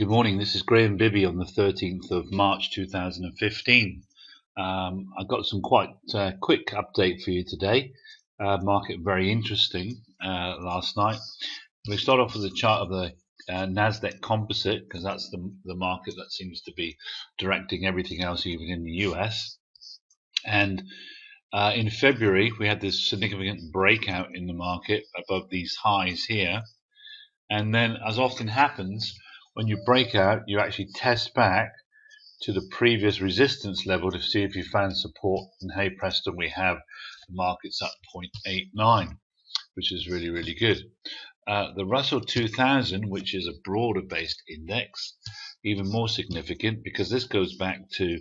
Good morning, this is Graham Bibby on the 13th of March 2015. I've got some quite quick update for you today. Market very interesting last night. We start off with a chart of the Nasdaq composite, because that's the market that seems to be directing everything else, even in the US. And in February, we had this significant breakout in the market above these highs here. And then, as often happens, when you break out, you actually test back to the previous resistance level to see if you found support. And hey presto, we have. The market's up 0.89, which is really, really good. The Russell 2000, which is a broader based index, even more significant because this goes back to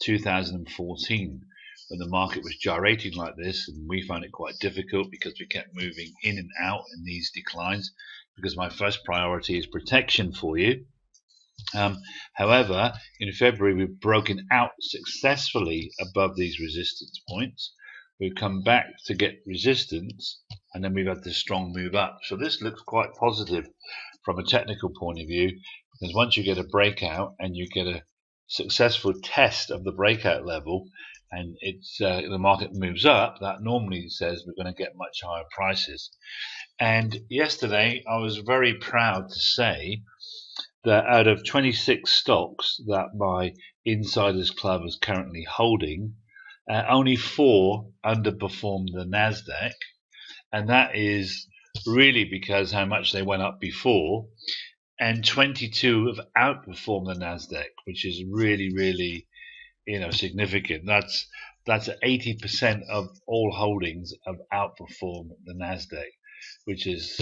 2014 when the market was gyrating like this, and we found it quite difficult because we kept moving in and out in these declines, because my first priority is protection for you. However, in February, we've broken out successfully above these resistance points. We've come back to get resistance, and then we've had this strong move up. So this looks quite positive from a technical point of view, because once you get a breakout and you get a successful test of the breakout level, and the market moves up, that normally says we're going to get much higher prices. And yesterday, I was very proud to say that out of 26 stocks that my Insiders Club is currently holding, only 4 underperformed the Nasdaq, and that is really because how much they went up before, and 22 have outperformed the Nasdaq, which is really, really, significant. That's 80% of all holdings have outperformed the Nasdaq, which is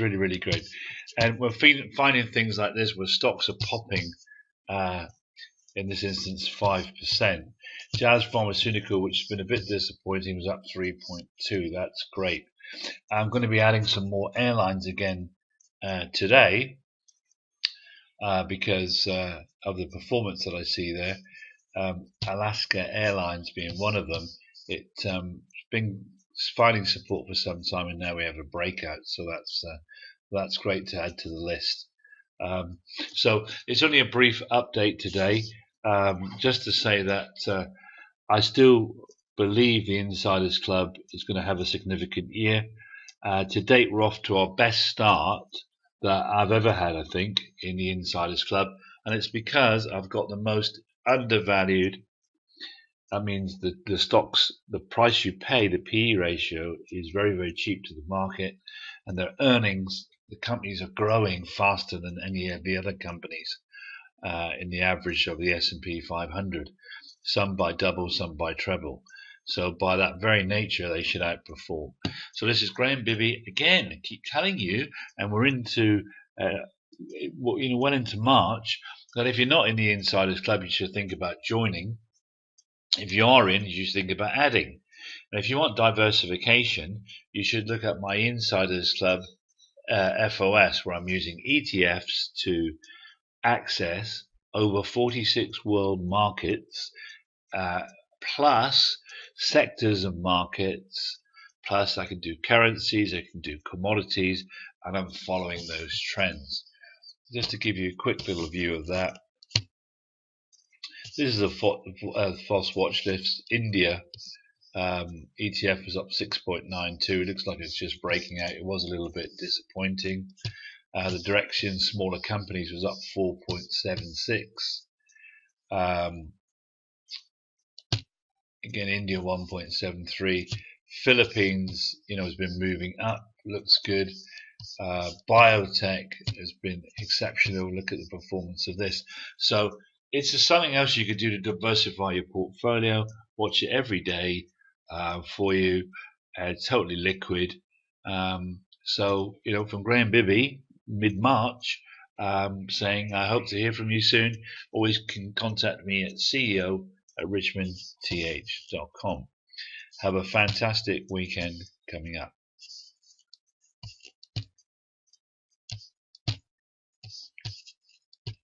really, really great. And we're finding things like this where stocks are popping. In this instance, 5%. Jazz Pharmaceutical, which has been a bit disappointing, was up 3.2. That's great. I'm going to be adding some more airlines again today because of the performance that I see there. Alaska Airlines being one of them. It's been finding support for some time, and now we have a breakout. So that's great to add to the list. So it's only a brief update today, just to say that I still believe the Insiders Club is going to have a significant year. To date, we're off to our best start that I've ever had, I think, in the Insiders Club, and it's because I've got the most undervalued. That means the stocks, the price you pay, the PE ratio, is very, very cheap to the market, and their earnings, the companies are growing faster than any of the other companies in the average of the S&P 500, some by double, some by treble. So by that very nature, they should outperform. So this is Graham Bibby again. I keep telling you, and we're into well into March, that if you're not in the Insiders Club, you should think about joining. If you are in, you should think about adding. And if you want diversification, you should look at my Insiders Club FOS, where I'm using ETFs to access over 46 world markets, plus sectors of markets, plus I can do currencies, I can do commodities, and I'm following those trends. Just to give you a quick little view of that. This is a false watch list. India ETF was up 6.92. It looks like it's just breaking out. It was a little bit disappointing. The direction smaller companies was up 4.76. Again, India 1.73. Philippines, has been moving up. Looks good. Biotech has been exceptional. Look at the performance of this. So it's just something else you could do to diversify your portfolio. Watch it every day for you. It's totally liquid. So, from Graham Bibby, mid-March, saying I hope to hear from you soon. Always can contact me at ceo@richmondth.com. Have a fantastic weekend coming up.